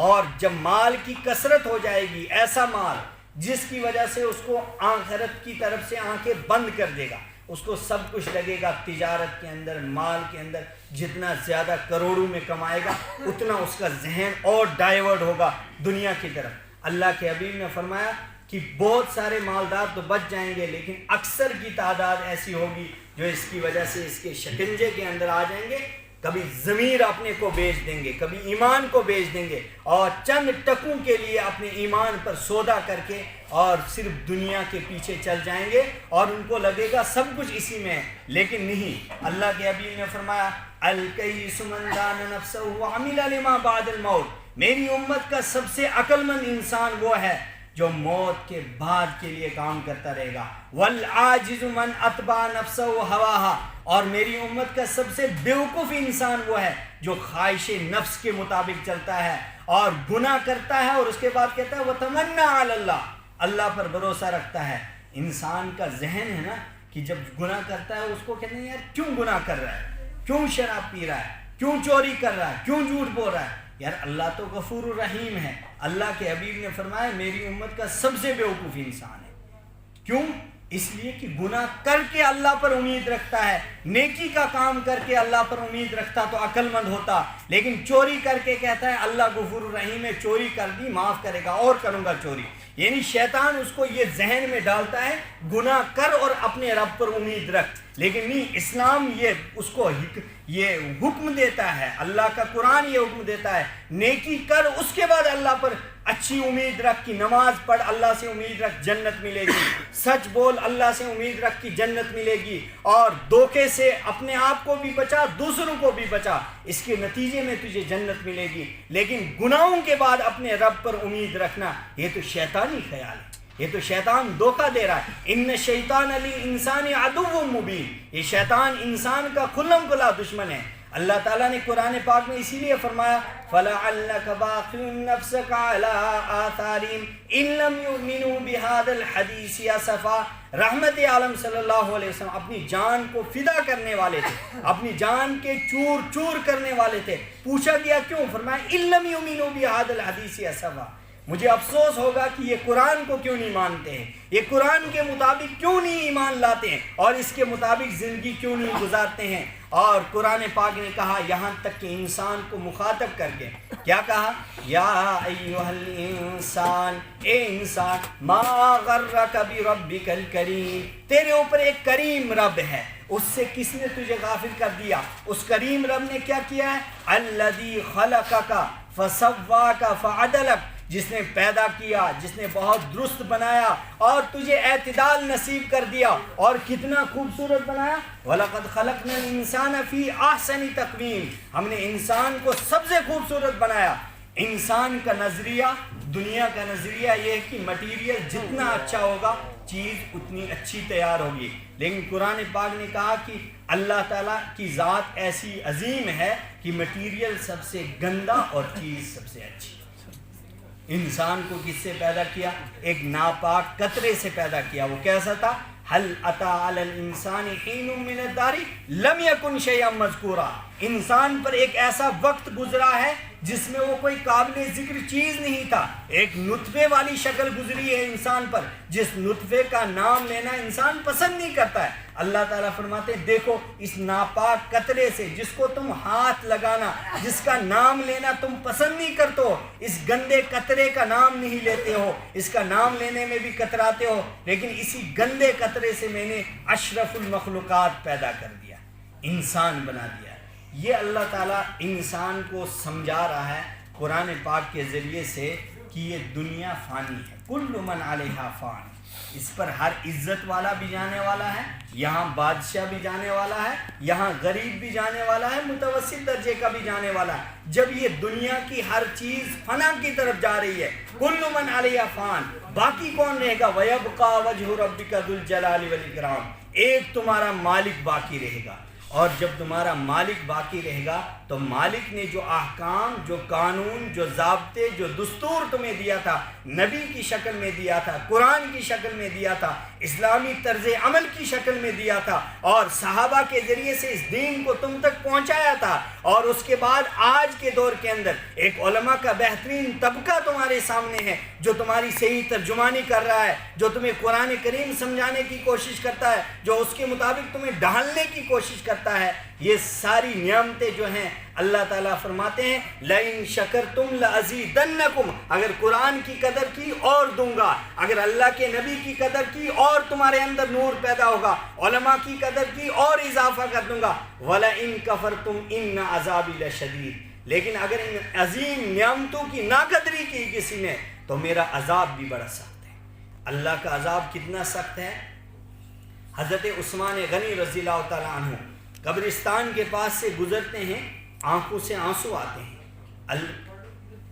اور جب مال کی کثرت ہو جائے گی، ایسا مال جس کی وجہ سے اس کو آخرت کی طرف سے آنکھیں بند کر دے گا، اس کو سب کچھ لگے گا تجارت کے اندر، مال کے اندر، جتنا زیادہ کروڑوں میں کمائے گا اتنا اس کا ذہن اور ڈائیورٹ ہوگا دنیا کی طرف۔ اللہ کے حبیب نے فرمایا کہ بہت سارے مالدار تو بچ جائیں گے، لیکن اکثر کی تعداد ایسی ہوگی جو اس کی وجہ سے اس کے شکنجے کے اندر آ جائیں گے، کبھی ضمیر اپنے کو بیچ دیں گے، کبھی ایمان کو بیچ دیں گے، اور چند ٹکوں کے لیے اپنے ایمان پر سودا کر کے اور صرف دنیا کے پیچھے چل جائیں گے، اور ان کو لگے گا سب کچھ اسی میں ہے، لیکن نہیں۔ اللہ کے حبیب نے فرمایا الکیس من دان نفسہ وعمل لما بعد الموت، میری امت کا سب سے عقل مند انسان وہ ہے جو موت کے بعد کے لیے کام کرتا رہے گا۔ والعاجز من اتبع نفسہ ہواہا، اور میری امت کا سب سے بیوقوف انسان وہ ہے جو خواہش نفس کے مطابق چلتا ہے اور گناہ کرتا ہے، اور اس کے بعد کہتا ہے وتمنى علی اللہ، اللہ پر بھروسہ رکھتا ہے۔ انسان کا ذہن ہے نا کہ جب گناہ کرتا ہے اس کو کہتے ہیں یار کیوں گناہ کر رہا ہے، کیوں شراب پی رہا ہے، کیوں چوری کر رہا ہے، کیوں جھوٹ بول رہا ہے، یار اللہ تو غفور الرحیم ہے۔ اللہ کے حبیب نے فرمایا میری امت کا سب سے بیوقوف انسان ہے۔ کیوں؟ اس لیے کہ گناہ کر کے اللہ پر امید رکھتا ہے، نیکی کا کام کر کے اللہ پر امید رکھتا تو عقل مند ہوتا، لیکن چوری کر کے کہتا ہے اللہ غفور الرحیم ہے، چوری کر دی معاف کرے گا اور کروں گا چوری۔ یعنی شیطان اس کو یہ ذہن میں ڈالتا ہے گناہ کر اور اپنے رب پر امید رکھ، لیکن نہیں، اسلام یہ اس کو یہ حکم دیتا ہے، اللہ کا قرآن یہ حکم دیتا ہے نیکی کر، اس کے بعد اللہ پر اچھی امید رکھ کی نماز پڑھ، اللہ سے امید رکھ جنت ملے گی، سچ بول اللہ سے امید رکھ کی جنت ملے گی، اور دھوکے سے اپنے آپ کو بھی بچا دوسروں کو بھی بچا، اس کے نتیجے میں تجھے جنت ملے گی۔ لیکن گناہوں کے بعد اپنے رب پر امید رکھنا یہ تو شیطانی خیال ہے، یہ تو شیطان دھوکہ دے رہا ہے۔ ان الشیطان للانسان عدو مبین، یہ شیطان انسان کا کھلم کھلا دشمن ہے۔ اللہ تعالیٰ نے قرآن پاک میں اسی لیے فرمایا فَلَعَلَّكَ بَاخِعٌ نَفْسَكَ عَلَىٰ آثَارِهِمْ إِن لَّمْ يُؤْمِنُوا بِهَٰذَا الْحَدِيثِ أَسَفًا۔ رحمت عالم صلی اللہ علیہ وسلم اپنی جان کو فدا کرنے والے تھے، اپنی جان کے چور چور کرنے والے تھے۔ پوچھا گیا کیوں؟ فرمایا إِن لَّمْ يُؤْمِنُوا بِهَٰذَا الْحَدِيثِ أَسَفًا، مجھے افسوس ہوگا کہ یہ قرآن کو کیوں نہیں مانتے ہیں، یہ قرآن کے مطابق کیوں نہیں ایمان لاتے ہیں، اور اس کے مطابق زندگی کیوں نہیں گزارتے ہیں۔ اور قرآن پاک نے کہا یہاں تک کہ انسان کو مخاطب کر کے کیا کہا، یا ایھا الانسان، اے انسان، ما غرک بربک الکریم، تیرے اوپر ایک کریم رب ہے، اس سے کس نے تجھے غافل کر دیا؟ اس کریم رب نے کیا کیا ہے؟ الذی خلقک فسواک فعدلک، جس نے پیدا کیا، جس نے بہت درست بنایا اور تجھے اعتدال نصیب کر دیا، اور کتنا خوبصورت بنایا۔ وَلَقَدْ خَلَقْنَا الْإِنسَانَ فِي أَحْسَنِ تَقْوِيمٍ، ہم نے انسان کو سب سے خوبصورت بنایا۔ انسان کا نظریہ، دنیا کا نظریہ یہ ہے کہ مٹیریل جتنا اچھا ہوگا چیز اتنی اچھی تیار ہوگی، لیکن قرآن پاک نے کہا کہ اللہ تعالیٰ کی ذات ایسی عظیم ہے کہ مٹیریل سب سے گندا اور چیز سب سے اچھی۔ انسان کو کس سے پیدا کیا؟ ایک ناپاک قطرے سے پیدا کیا۔ وہ کیسا تھا؟ هل اتى على الانسان حين من الدهر لم يكن شيئا مذكورا، انسان پر ایک ایسا وقت گزرا ہے جس میں وہ کوئی قابل ذکر چیز نہیں تھا۔ ایک نطفے والی شکل گزری ہے انسان پر، جس نطفے کا نام لینا انسان پسند نہیں کرتا ہے۔ اللہ تعالیٰ فرماتے ہیں دیکھو اس ناپاک قطرے سے جس کو تم ہاتھ لگانا، جس کا نام لینا تم پسند نہیں کرتے ہو، اس گندے قطرے کا نام نہیں لیتے ہو، اس کا نام لینے میں بھی کتراتے ہو، لیکن اسی گندے قطرے سے میں نے اشرف المخلوقات پیدا کر دیا، انسان بنا دیا۔ یہ اللہ تعالیٰ انسان کو سمجھا رہا ہے قرآن پاک کے ذریعے سے کہ یہ دنیا فانی ہے، کل من علیہا فان، اس پر ہر عزت والا بھی جانے والا ہے، یہاں بادشاہ بھی جانے والا ہے، یہاں غریب بھی جانے والا ہے، متوسط درجے کا بھی جانے والا ہے۔ جب یہ دنیا کی ہر چیز فنا کی طرف جا رہی ہے، کل من علیہا فان، باقی کون رہے گا؟ وَيَبْقَى وَجْهُ رَبِّكَ ذُو الْجَلَالِ وَالْإِكْرَامِ، ایک تمہارا مالک باقی رہے گا، اور جب تمہارا مالک باقی رہے گا تو مالک نے جو احکام، جو قانون، جو ضابطے، جو دستور تمہیں دیا تھا، نبی کی شکل میں دیا تھا، قرآن کی شکل میں دیا تھا، اسلامی طرز عمل کی شکل میں دیا تھا، اور صحابہ کے ذریعے سے اس دین کو تم تک پہنچایا تھا، اور اس کے بعد آج کے دور کے اندر ایک علماء کا بہترین طبقہ تمہارے سامنے ہے جو تمہاری صحیح ترجمانی کر رہا ہے، جو تمہیں قرآن کریم سمجھانے کی کوشش کرتا ہے، جو اس کے مطابق تمہیں ڈھالنے کی کوشش کرتا ہے۔ یہ ساری نعمتیں جو ہیں اللہ تعالیٰ فرماتے ہیں لَإِن شَكَرْتُمْ لَأَزِيدَنَّكُمْ، اگر قرآن کی قدر کی اور دوں گا، اگر اللہ کے نبی کی قدر کی اور تمہارے اندر نور پیدا ہوگا، علماء کی قدر کی اور اضافہ کر دوں گا، وَلَئِن كَفَرْتُمْ إِنَّ عَذَابِي لَشَدِيدٌ، لیکن اگر ان عظیم نعمتوں کی ناقدری کی کسی نے تو میرا عذاب بھی بڑا سخت ہے۔ اللہ کا عذاب کتنا سخت ہے؟ حضرت عثمان غنی رضی اللہ تعالیٰ عنہ قبرستان کے پاس سے گزرتے ہیں، آنکھوں سے آنسو آتے ہیں۔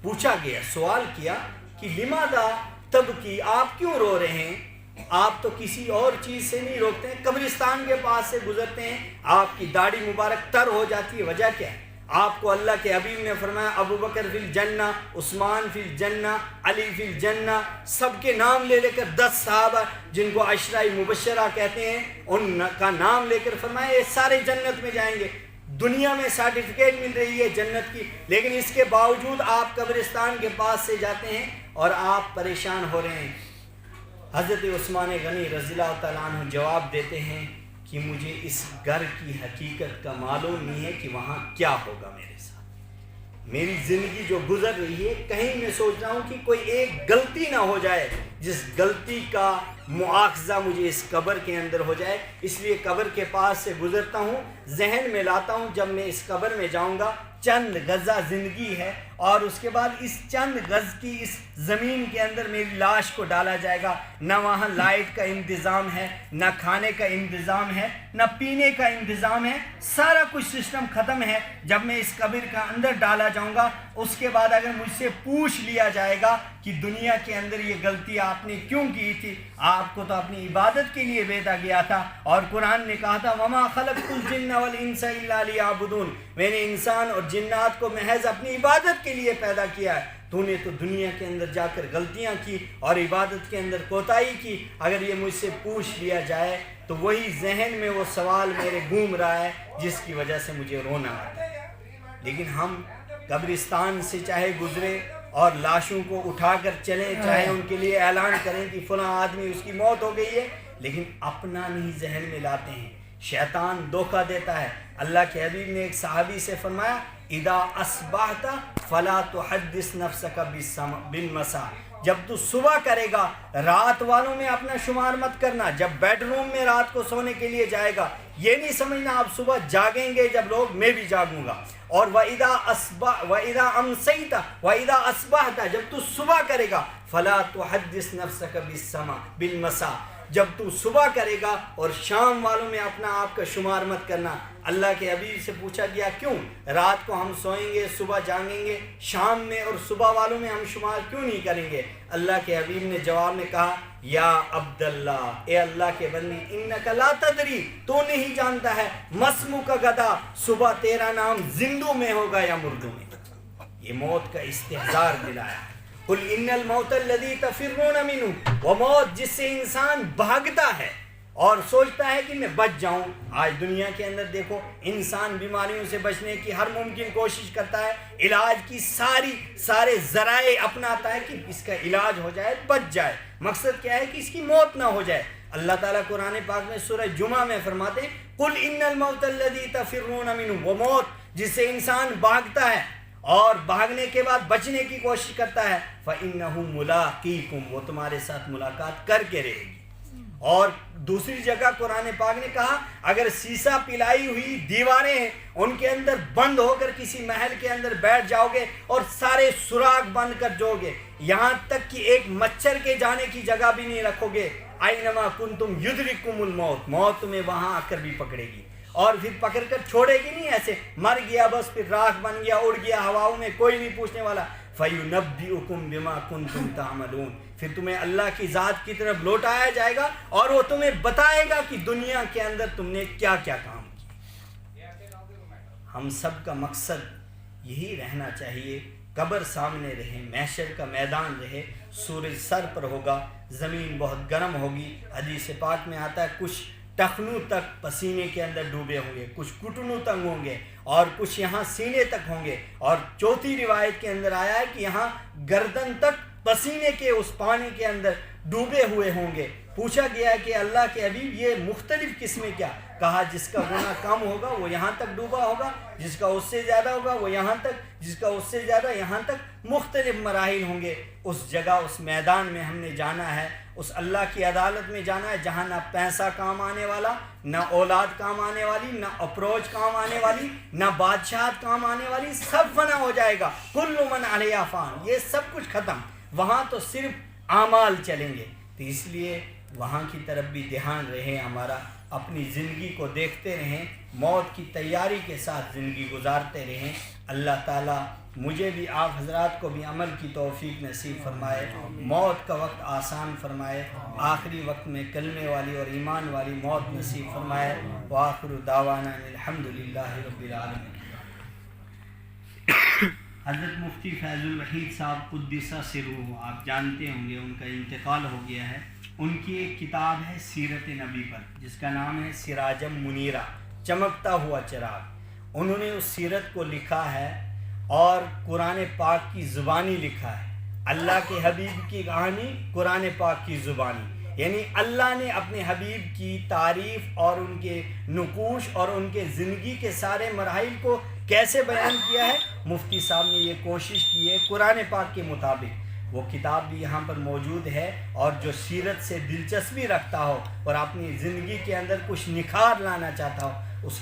پوچھا گیا، سوال کیا کہ لماذا تبکی، آپ کیوں رو رہے ہیں؟ آپ تو کسی اور چیز سے نہیں روکتے ہیں، قبرستان کے پاس سے گزرتے ہیں، آپ کی داڑھی مبارک تر ہو جاتی ہے، وجہ کیا ہے؟ آپ کو اللہ کے حبیب نے فرمایا ابو بکر فی الجنہ، عثمان فی الجنہ، علی فی الجنہ، سب کے نام لے کر 10 صحابہ جن کو عشرہ مبشرہ کہتے ہیں ان کا نام لے کر فرمایا یہ سارے جنت میں جائیں گے۔ دنیا میں سرٹیفکیٹ مل رہی ہے جنت کی، لیکن اس کے باوجود آپ قبرستان کے پاس سے جاتے ہیں اور آپ پریشان ہو رہے ہیں۔ حضرت عثمان غنی رضی اللہ تعالیٰ عنہ جواب دیتے ہیں کہ مجھے اس گھر کی حقیقت کا معلوم نہیں ہے کہ وہاں کیا ہوگا میرے ساتھ۔ میری زندگی جو گزر رہی ہے، کہیں میں سوچ رہا ہوں کہ کوئی ایک غلطی نہ ہو جائے جس غلطی کا مواخذہ مجھے اس قبر کے اندر ہو جائے، اس لیے قبر کے پاس سے گزرتا ہوں، ذہن میں لاتا ہوں جب میں اس قبر میں جاؤں گا چند گزہ زندگی ہے، اور اس کے بعد اس چند گز کی اس زمین کے اندر میری لاش کو ڈالا جائے گا، نہ وہاں لائٹ کا انتظام ہے، نہ کھانے کا انتظام ہے، نہ پینے کا انتظام ہے، سارا کچھ سسٹم ختم ہے۔ جب میں اس قبر کا اندر ڈالا جاؤں گا، اس کے بعد اگر مجھ سے پوچھ لیا جائے گا کہ دنیا کے اندر یہ غلطی آپ نے کیوں کی تھی، آپ کو تو اپنی عبادت کے لیے بھیجا گیا تھا، اور قرآن نے کہا تھا وَمَا خَلَقْتُ الْجِنَّ وَالْإِنسَ إِلَّا لِيَعْبُدُونَ، میں نے انسان اور جنات کو محض اپنی عبادت کے لیے پیدا کیا ہے۔ تو نے تو دنیا کے اندر جا کر غلطیاں کی اور عبادت کے اندر کوتاہی کی، اگر یہ مجھ سے پوچھ لیا جائے تو وہی ذہن میں وہ سوال میرے گھوم رہا ہے جس کی وجہ سے مجھے رونا آتا ہے۔ لیکن ہم قبرستان سے چاہے گزرے اور لاشوں کو اٹھا کر چلیں، چاہے ان کے لیے اعلان کریں کہ فلاں آدمی اس کی موت ہو گئی ہے، لیکن اپنا نہیں ذہن میں لاتے ہیں، شیطان دھوکہ دیتا ہے۔ اللہ کے حبیب نے ایک صحابی سے فرمایا اذا اصبحت فلا تحدث نفسک بالمساء، جب تو صبح کرے گا رات والوں میں اپنا شمار مت کرنا، جب بیڈ روم میں رات کو سونے کے لیے جائے گا یہ نہیں سمجھنا آپ صبح جاگیں گے جب لوگ میں بھی جاگوں گا۔ اور وَإِذَا أَمْسَيْتَ وَإِذَا أَصْبَحْتَ، جب تو صبح کرے گا فَلَا تُحَدِّثْ نَفْسَكَ بِالْمَسَاء، جب تو صبح کرے گا اور شام والوں میں اپنا آپ کا شمار مت کرنا۔ اللہ کے حبیب سے پوچھا گیا کیوں رات کو ہم سوئیں گے صبح جاگیں گے، شام میں اور صبح والوں میں ہم شمار کیوں نہیں کریں گے؟ اللہ کے حبیب نے جواب میں کہا یا عبداللہ، اے اللہ کے بندے، انک لا تدری، تو نہیں جانتا ہے، مسمک غدا، صبح تیرا نام زندوں میں ہوگا یا مردوں میں۔ یہ موت کا استحضار دلایا۔ قل ان الموت الذی تفرون منہ، وہ موت جس سے انسان بھاگتا ہے اور سوچتا ہے کہ میں بچ جاؤں۔ آج دنیا کے اندر دیکھو انسان بیماریوں سے بچنے کی ہر ممکن کوشش کرتا ہے، علاج کی سارے ذرائع اپناتا ہے کہ اس کا علاج ہو جائے، بچ جائے۔ مقصد کیا ہے کہ اس کی موت نہ ہو جائے۔ اللہ تعالیٰ قرآن پاک میں سورہ جمعہ میں فرماتے ہیں قل ان الموت الذی تفرون منہ، وہ موت جس سے انسان بھاگتا ہے اور بھاگنے کے بعد بچنے کی کوشش کرتا ہے، فَإِنَّهُ مُلَاقِيكُمْ، وہ تمہارے ساتھ ملاقات کر کے رہے گی۔ اور دوسری جگہ قرآن پاک نے کہا اگر سیسا پلائی ہوئی دیواریں ہیں ان کے اندر بند ہو کر کسی محل کے اندر بیٹھ جاؤ گے اور سارے سراغ بند کر جاؤ گے، یہاں تک کہ ایک مچھر کے جانے کی جگہ بھی نہیں رکھو گے، اینما کنتم یدرککم الموت، موت تمہیں وہاں آ کر بھی پکڑے گی، اور پھر پکڑ کر چھوڑے گی نہیں ایسے مر گیا بس پھر راکھ بن گیا اڑ گیا ہواؤں میں، کوئی نہیں پوچھنے والا۔ فَيُنَبِّئُكُم بِمَا كُنتُمْ تَعْمَلُونَ، پھر تمہیں اللہ کی ذات کی طرف لوٹایا جائے گا اور وہ تمہیں بتائے گا کہ دنیا کے اندر تم نے کیا کیا کام کیا۔ ہم سب کا مقصد یہی رہنا چاہیے، قبر سامنے رہے، محشر کا میدان رہے، سورج سر پر ہوگا، زمین بہت گرم ہوگی، حدیث پاک میں آتا ہے کچھ ٹخنوں تک پسینے کے اندر ڈوبے ہوں گے، کچھ گھٹنوں تک ہوں گے اور کچھ یہاں سینے تک ہوں گے، اور چوتھی روایت کے اندر آیا ہے کہ یہاں گردن تک پسینے کے اس پانی کے اندر ڈوبے ہوئے ہوں گے۔ پوچھا گیا کہ اللہ کے حبیب یہ مختلف قسمیں کیا؟ کہا جس کا گناہ کم ہوگا وہ یہاں تک ڈوبا ہوگا، جس کا اس سے زیادہ ہوگا وہ یہاں تک، جس کا اس سے زیادہ یہاں تک، مختلف مراحل ہوں گے۔ اس جگہ اس میدان میں ہم نے جانا ہے، اس اللہ کی عدالت میں جانا ہے جہاں نہ پیسہ کام آنے والا، نہ اولاد کام آنے والی، نہ اپروچ کام آنے والی، نہ بادشاہت کام آنے والی، سب فنا ہو جائے گا۔ کل من علیہا فان، یہ سب کچھ ختم، وہاں تو صرف اعمال چلیں گے۔ تو اس لیے وہاں کی طرف بھی دھیان رہے ہمارا، اپنی زندگی کو دیکھتے رہیں، موت کی تیاری کے ساتھ زندگی گزارتے رہیں۔ اللہ تعالیٰ مجھے بھی آپ حضرات کو بھی عمل کی توفیق نصیب فرمائے، موت کا وقت آسان فرمائے، آخری وقت میں کلمے والی اور ایمان والی موت نصیب فرمائے۔ وآخر دعوانا الحمدللہ رب العالمین۔ حضرت مفتی فیض الوحید صاحب قدس سرہ، آپ جانتے ہوں گے ان کا انتقال ہو گیا ہے۔ ان کی ایک کتاب ہے سیرت نبی پر جس کا نام ہے سراجم منیرہ، چمکتا ہوا چراغ۔ انہوں نے اس سیرت کو لکھا ہے اور قرآن پاک کی زبانی لکھا ہے، اللہ کے حبیب کی کہانی قرآن پاک کی زبانی، یعنی اللہ نے اپنے حبیب کی تعریف اور ان کے نقوش اور ان کے زندگی کے سارے مراحل کو کیسے بیان کیا ہے۔ مفتی صاحب نے یہ کوشش کی ہے قرآن پاک کے مطابق۔ وہ کتاب بھی یہاں پر موجود ہے، اور جو سیرت سے دلچسپی رکھتا ہو اور اپنی زندگی کے اندر کچھ نکھار لانا چاہتا ہو اس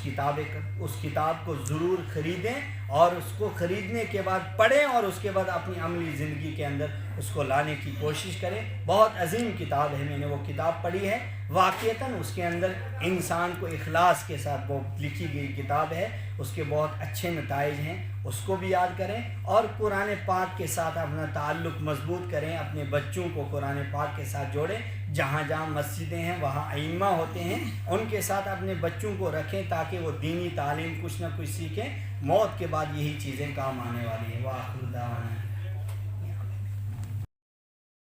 کتاب کو ضرور خریدیں، اور اس کو خریدنے کے بعد پڑھیں اور اس کے بعد اپنی عملی زندگی کے اندر اس کو لانے کی کوشش کریں۔ بہت عظیم کتاب ہے، میں نے وہ کتاب پڑھی ہے، واقعتاً اس کے اندر انسان کو اخلاص کے ساتھ وہ لکھی گئی کتاب ہے، اس کے بہت اچھے نتائج ہیں، اس کو بھی یاد کریں اور قرآن پاک کے ساتھ اپنا تعلق مضبوط کریں، اپنے بچوں کو قرآن پاک کے ساتھ جوڑیں۔ جہاں جہاں مسجدیں ہیں وہاں ائمہ ہوتے ہیں، ان کے ساتھ اپنے بچوں کو رکھیں تاکہ وہ دینی تعلیم کچھ نہ کچھ سیکھیں، موت کے بعد یہی چیزیں کام آنے والی ہیں۔ وآخر دعوانا